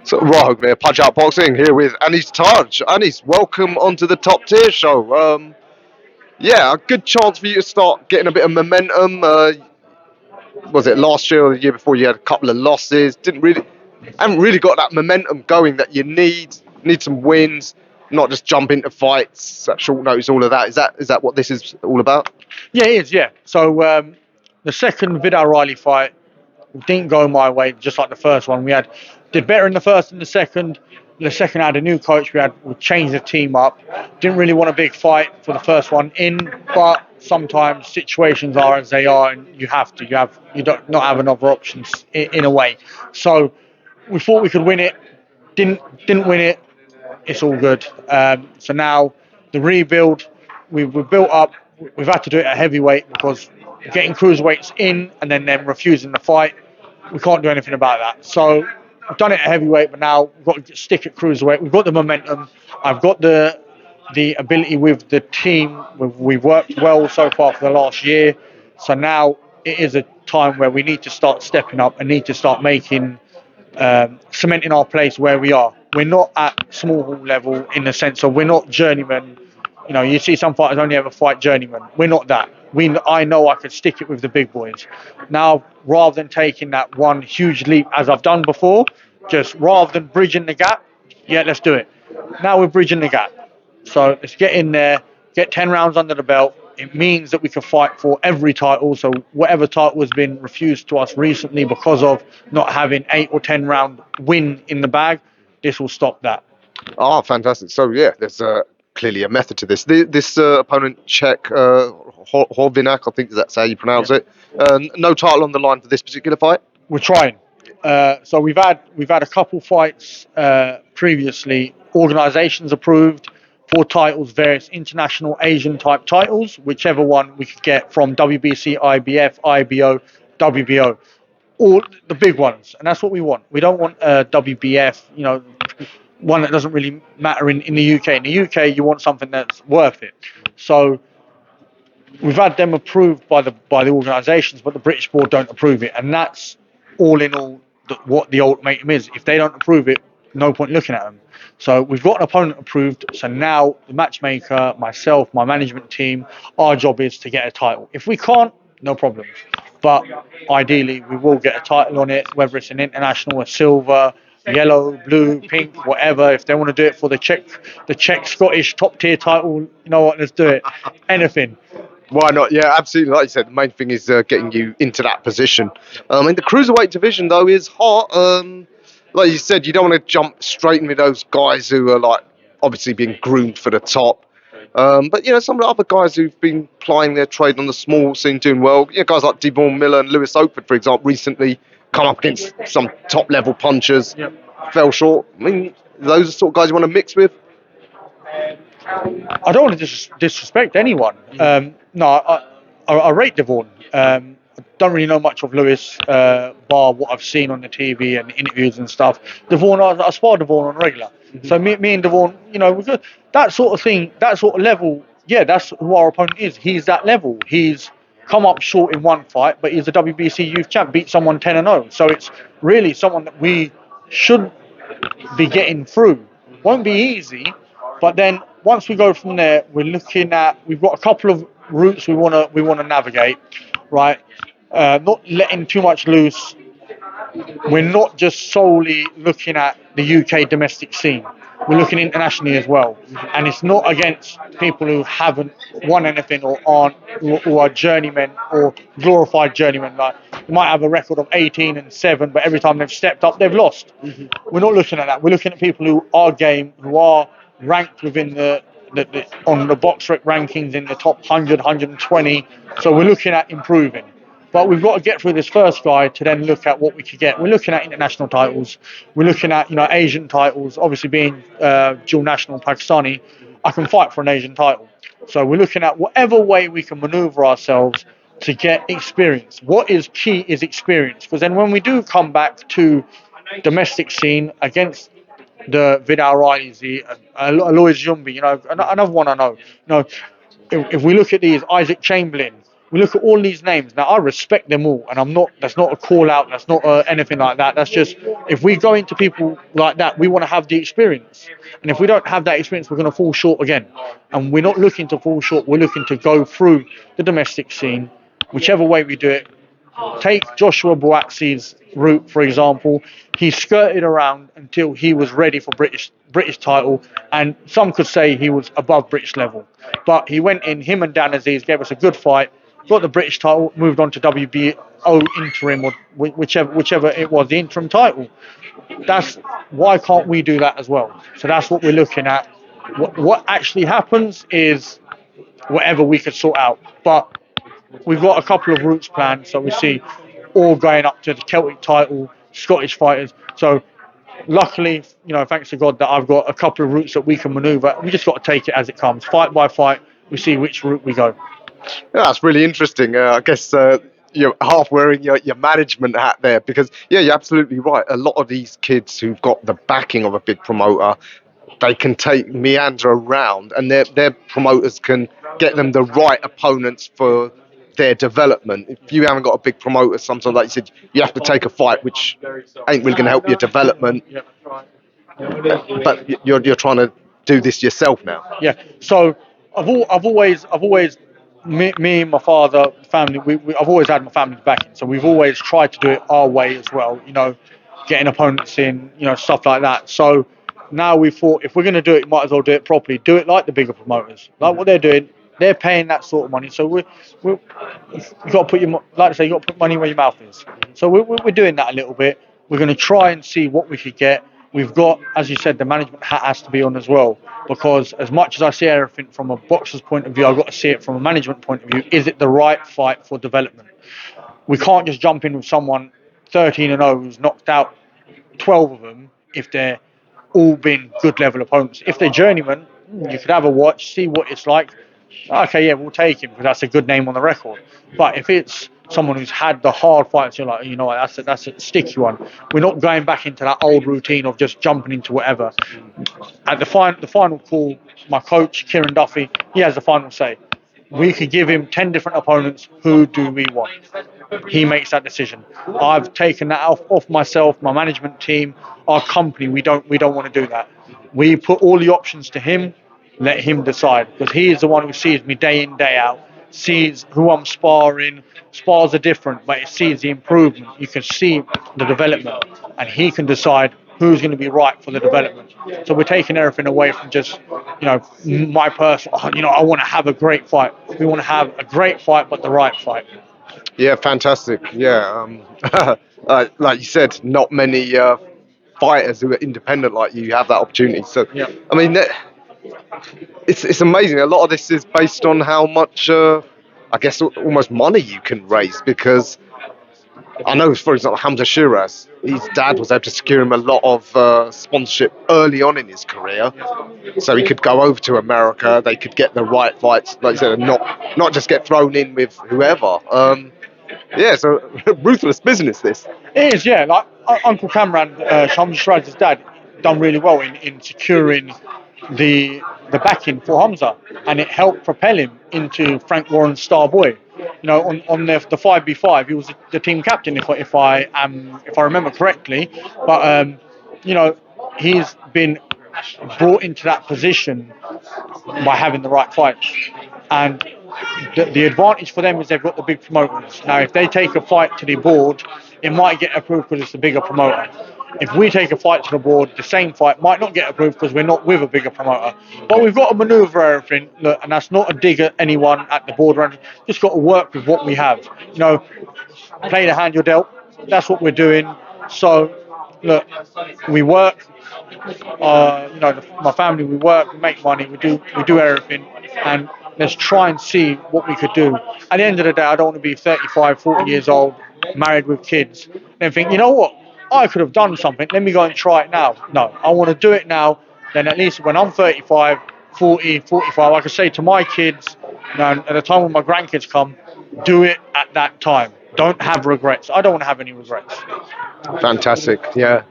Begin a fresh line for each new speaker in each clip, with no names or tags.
So, right, man, Punch Out Boxing here with aneestaj. Anees, welcome onto the Top Tier Show. Yeah, a good chance for you to start getting a bit of momentum. Was it last year or the year before? You had a couple of losses. Haven't really got that momentum going that you need. Need some wins, not just jump into fights at short notice. All of that. Is that what this is all about?
Yeah, it is. Yeah. So the second Vidal Riley fight didn't go my way, just like the first one. Did better in the first and the second. The second I had a new coach. We changed the team up. Didn't really want a big fight for the first one in, but sometimes situations are as they are, and you have to. You don't not have another options in a way. So we thought we could win it. Didn't win it. It's all good. So now the rebuild, we've built up. We've had to do it at heavyweight because getting cruiserweights in and then them refusing the fight, we can't do anything about that. So we've done it at heavyweight, but now we've got to stick at cruiserweight. We've got the momentum. I've got the ability with the team. We've worked well so far for the last year. So now it is a time where we need to start stepping up and need to start making cementing our place where we are. We're not at small hall level in the sense of we're not journeymen. You know, you see some fighters only ever fight journeymen. We're not that. I know I could stick it with the big boys. Now, rather than taking that one huge leap as I've done before, just rather than bridging the gap, yeah, let's do it. Now we're bridging the gap. So let's get in there, get 10 rounds under the belt. It means that we can fight for every title. So whatever title has been refused to us recently because of not having 8 or 10 round win in the bag, this will stop that.
Ah, fantastic. So yeah, there's clearly a method to this. This opponent, Czech Horvinak, I think that's how you pronounce it. No title on the line for this particular fight.
We're trying. So we've had a couple fights previously. Organisations approved for titles, various international Asian type titles, whichever one we could get from WBC, IBF, IBO, WBO, all the big ones, and that's what we want. We don't want a WBF, one that doesn't really matter in the UK. In the UK, you want something that's worth it. So we've had them approved by the organisations, but the British board don't approve it, and that's all in all what the ultimatum is. If they don't approve it, no point looking at them. So we've got an opponent approved. So now the matchmaker, myself, my management team, our job is to get a title. If we can't, no problems. But ideally, we will get a title on it, whether it's an international, a silver, yellow, blue, pink, whatever. If they want to do it for the Czech Scottish top tier title, you know what? Let's do it. Anything.
Why not? Yeah, absolutely. Like you said, the main thing is getting you into that position. And the cruiserweight division, though, is hot. Like you said, you don't want to jump straight in with those guys who are like obviously being groomed for the top. But some of the other guys who've been plying their trade on the small scene doing well. Guys like Devon Miller and Lewis Oakford, for example, recently come up against some top level punchers, fell short. I mean, those are the sort of guys you want to mix with.
I don't want to disrespect anyone. No, I rate Devon. I don't really know much of Lewis, bar what I've seen on the TV and interviews and stuff. Devon, I spar Devon on regular. So me and Devon, that sort of thing, that sort of level. Yeah, that's who our opponent is. He's that level. He's come up short in one fight, but he's a WBC youth champ, beat someone 10-0. So it's really someone that we should be getting through. Won't be easy, but then once we go from there, we've got a couple of routes we wanna navigate, right? Not letting too much loose. We're not just solely looking at the UK domestic scene. We're looking internationally as well, and it's not against people who haven't won anything or aren't or are journeymen or glorified journeymen. Like they might have a record of 18-7, but every time they've stepped up, they've lost. We're not looking at that. We're looking at people who are game, who are ranked within on the box rec rankings in the top 100, 120. So we're looking at improving. But we've got to get through this first guy to then look at what we could get. We're looking at international titles. We're looking at Asian titles. Obviously, being dual national Pakistani, I can fight for an Asian title. So we're looking at whatever way we can maneuver ourselves to get experience. What is key is experience, because then when we do come back to domestic scene against the Vidal Rileys, the Alois Jumbi, another one I know. If we look at these, Isaac Chamberlain, We look at all these names. Now, I respect them all, and I'm not. That's not a call out. That's not anything like that. That's just if we go into people like that, we want to have the experience, and if we don't have that experience, we're going to fall short again. And we're not looking to fall short. We're looking to go through the domestic scene, whichever way we do it. Take Joshua Boaxi's route, for example. He skirted around until he was ready for British title, and some could say he was above British level. But he went in. Him and Dan Aziz gave us a good fight. Got the British title. Moved on to WBO interim or whichever it was, the interim title. That's why can't we do that as well? So that's what we're looking at. What actually happens is whatever we could sort out, but we've got a couple of routes planned. So we see all going up to the Celtic title, Scottish fighters. So luckily, thanks to God that I've got a couple of routes that we can manoeuvre. We just got to take it as it comes, fight by fight. We see which route we go.
Yeah, that's really interesting. I guess you're half wearing your management hat there because, yeah, you're absolutely right. A lot of these kids who've got the backing of a big promoter, they can take meander around, and their promoters can get them the right opponents for their development. If you haven't got a big promoter, sometimes, like you said, you have to take a fight which ain't really going to help your development. But you're trying to do this yourself now.
Yeah. So I've always me and my father, family. I've always had my family's backing. So we've always tried to do it our way as well. Getting opponents in, stuff like that. So now we thought if we're going to do it, might as well do it properly. Do it like the bigger promoters, like what they're doing. They're paying that sort of money. So we you got to put like I say, you got to put money where your mouth is. So we're doing that a little bit. We're going to try and see what we could get. We've got, as you said, the management hat has to be on as well, because as much as I see everything from a boxer's point of view, I've got to see it from a management point of view. Is it the right fight for development? We can't just jump in with someone 13-0 who's knocked out 12 of them if they're all been good level opponents. If they're journeymen, you could have a watch, see what it's like. Okay, yeah, we'll take him because that's a good name on the record. But if it's someone who's had the hard fights, you're like, that's a sticky one. We're not going back into that old routine of just jumping into whatever. At the final call, my coach Kieran Duffy, he has the final say. We could give him 10 different opponents. Who do we want? He makes that decision. I've taken that off myself, my management team, our company. We don't want to do that. We put all the options to him. Let him decide, because he is the one who sees me day in, day out, sees who I'm sparring. Spars are different, but it sees the improvement. You can see the development, and he can decide who's going to be right for the development. So we're taking everything away from just, my personal, I want to have a great fight. We want to have a great fight, but the right fight.
Yeah, fantastic. Yeah, like you said, not many fighters who are independent like you have that opportunity. So,
Yeah.
I mean, it's amazing. A lot of this is based on how much, I guess, almost money you can raise. Because I know, for example, Hamza Shiraz, his dad was able to secure him a lot of sponsorship early on in his career, so he could go over to America. They could get the right fights, like you said, and not just get thrown in with whoever. Yeah, so ruthless business this.
It is, yeah. Like Uncle Cameron, Hamza Shiraz's dad, done really well in securing the backing for Hamza, and it helped propel him into Frank Warren's star boy. On the 5v5, he was the team captain, if I remember correctly. But he's been brought into that position by having the right fights, and the advantage for them is they've got the big promoters. Now, if they take a fight to the board, it might get approved because it's the bigger promoter. If we take a fight to the board, the same fight might not get approved because we're not with a bigger promoter. But we've got to manoeuvre everything, look, and that's not a dig at anyone at the board. Just got to work with what we have. Play the hand you're dealt. That's what we're doing. So, look, we work. My family, we work, we make money, we do everything, and let's try and see what we could do. At the end of the day, I don't want to be 35, 40 years old, married with kids, and think, you know what, I could have done something. Let me go and try it now. No, I want to do it now. Then at least when I'm 35, 40, 45, I can say to my kids, at the time when my grandkids come, do it at that time. Don't have regrets. I don't want to have any regrets.
Fantastic. Yeah.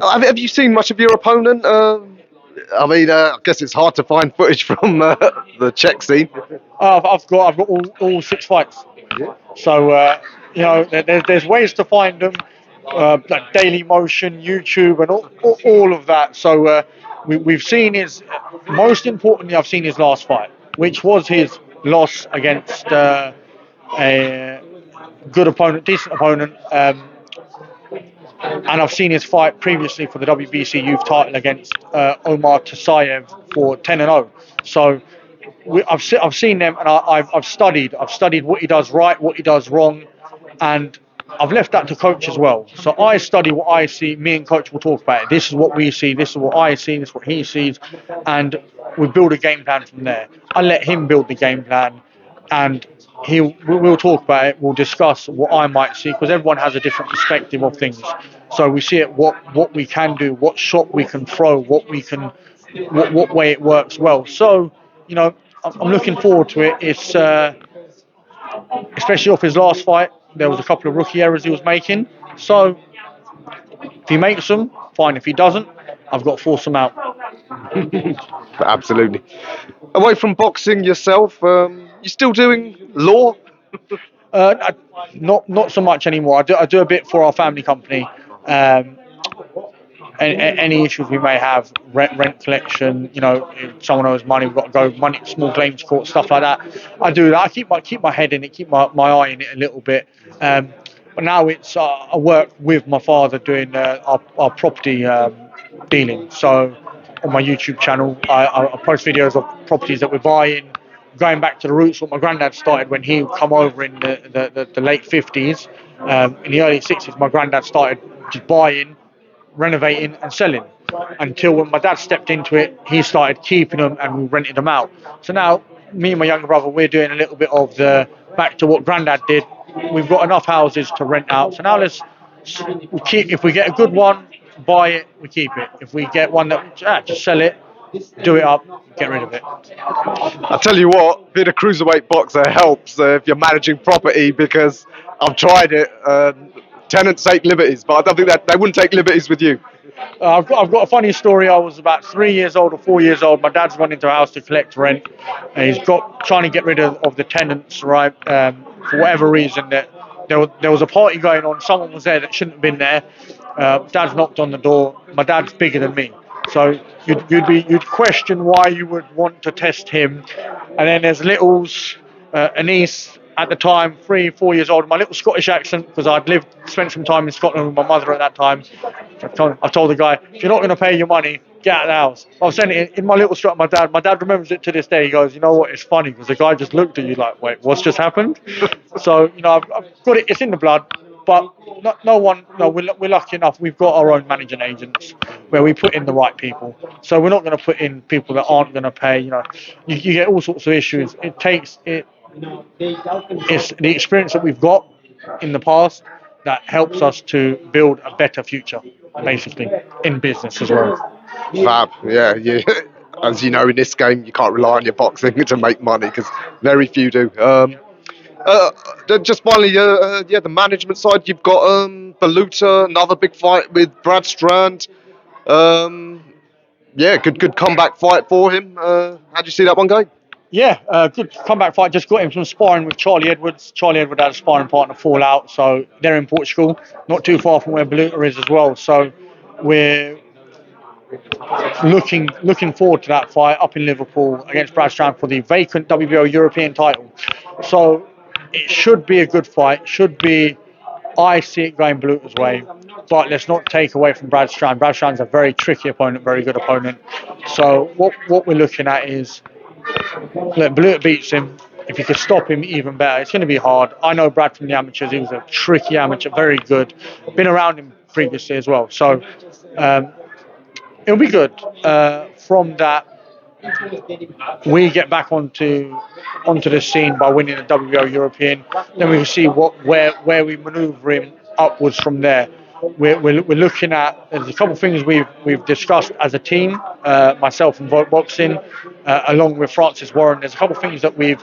Have you seen much of your opponent? I mean, I guess it's hard to find footage from the Czech scene.
I've got all 6 fights. So there's ways to find them, like Daily Motion, YouTube, and all of that. So we've seen his. Most importantly, I've seen his last fight, which was his loss against a good opponent, decent opponent. And I've seen his fight previously for the WBC Youth title against Omar Tasayev for 10-0. So I've seen them, and I've studied what he does right, what he does wrong, and I've left that to coach as well. So I study what I see. Me and coach will talk about it. This is what we see. This is what I see. This is what he sees, and we build a game plan from there. I let him build the game plan, and we'll talk about it. We'll discuss what I might see, because everyone has a different perspective of things. So we see it, what we can do, what shot we can throw, what way it works well. So I'm looking forward to it. It's especially off his last fight, there was a couple of rookie errors he was making. So if he makes them, fine. If he doesn't, I've got to force him out.
Absolutely. Away from boxing yourself, you still doing law?
Not so much anymore. I do a bit for our family company. Um, any issues we may have, rent collection, if someone owes money, we've got to go money, small claims court, stuff like that. I do that. I keep my head in it, keep my eye in it a little bit. But now it's I work with my father doing our property dealing. So on my YouTube channel, I post videos of properties that we're buying, going back to the roots. What my granddad started when he come over in the late 50s. In the early 60s, my granddad started just buying, renovating and selling, until when my dad stepped into it, he started keeping them and we rented them out. So now me and my younger brother, we're doing a little bit of the back to what granddad did. We've got enough houses to rent out, so now we keep, if we get a good one, buy it, we keep it. If we get one that just sell it, do it up, get rid of it.
I tell you what, being a cruiserweight boxer helps if you're managing property, because I've tried it. Tenants take liberties, but I don't think that they wouldn't take liberties with you.
I've got a funny story. I was about 3 years old or 4 years old. My dad's gone into a house to collect rent. And he's trying to get rid of the tenants, right? For whatever reason, that there was a party going on. Someone was there that shouldn't have been there. Dad's knocked on the door. My dad's bigger than me, so you'd question why you would want to test him. And then there's Little's a niece at the time, 3, 4 years old. My little Scottish accent, because spent some time in Scotland with my mother at that time. I told the guy, if you're not going to pay your money, get out of the house. I was saying it in my little strut. My dad remembers it to this day. He goes, you know what? It's funny because the guy just looked at you like, wait, what's just happened? So I've got it. It's in the blood. But no one. No, we're lucky enough. We've got our own managing agents where we put in the right people. So we're not going to put in people that aren't going to pay. You get all sorts of issues. It's the experience that we've got in the past that helps us to build a better future, basically, in business as well.
Fab, yeah, yeah. As you know, in this game, you can't rely on your boxing to make money, because very few do. Just finally, yeah, the management side, you've got BALUTA, another big fight with Brad Strand. Um, yeah, good comeback fight for him. How do you see that one going?
Yeah, good comeback fight. Just got him from sparring with Charlie Edwards. Charlie Edwards had a sparring partner fall out, so they're in Portugal, not too far from where BALUTA is as well. So we're looking forward to that fight up in Liverpool against Brad Strand for the vacant WBO European title. So it should be a good fight. Should be. I see it going BALUTA's way, but let's not take away from Brad Strand. Brad Strand's a very tricky opponent, very good opponent. So what we're looking at is, look, BALUTA beats him. If you could stop him, even better. It's going to be hard. I know Brad from the amateurs. He was a tricky amateur, very good. Been around him previously as well. So it'll be good. From that, we get back onto the scene by winning the WBO European. Then we can see where we manoeuvre him upwards from there. We're looking at, there's a couple of things we've discussed as a team, myself and Vote Boxing, along with Francis Warren. There's a couple of things that we've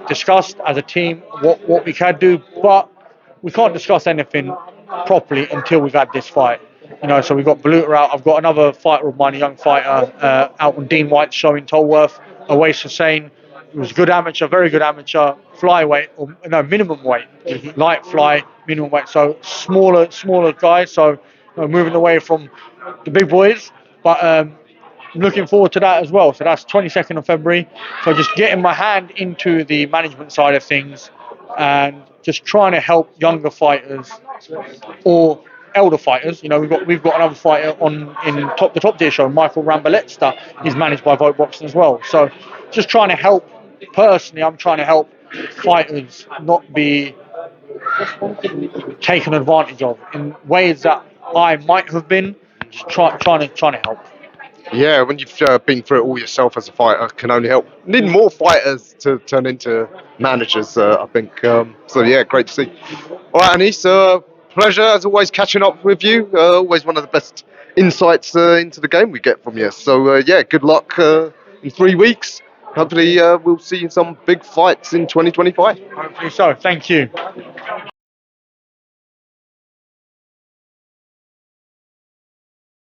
discussed as a team, what we can do, but we can't discuss anything properly until we've had this fight. So we've got BALUTA out. I've got another fighter of mine, a young fighter, out on Dean White's show in Tolworth, Awais Hussein. It was good amateur, very good amateur, flyweight or no minimum weight, light fly, minimum weight. So smaller guys. So moving away from the big boys, but I'm looking forward to that as well. So that's 22nd of February. So just getting my hand into the management side of things and just trying to help younger fighters or elder fighters. You know, we've got another fighter on in the top tier show, Michael Ramboletta. He's managed by Vote Boxing as well. So just trying to help. Personally, I'm trying to help fighters not be taken advantage of in ways that I might have been. Just trying to help.
Yeah, when you've been through it all yourself as a fighter, can only help. Need more fighters to turn into managers, I think. So yeah, great to see. All right, Anees, pleasure as always catching up with you. Always one of the best insights into the game we get from you. So yeah, good luck in 3 weeks. Hopefully we'll see some big fights in 2025.
Hopefully so. Thank you.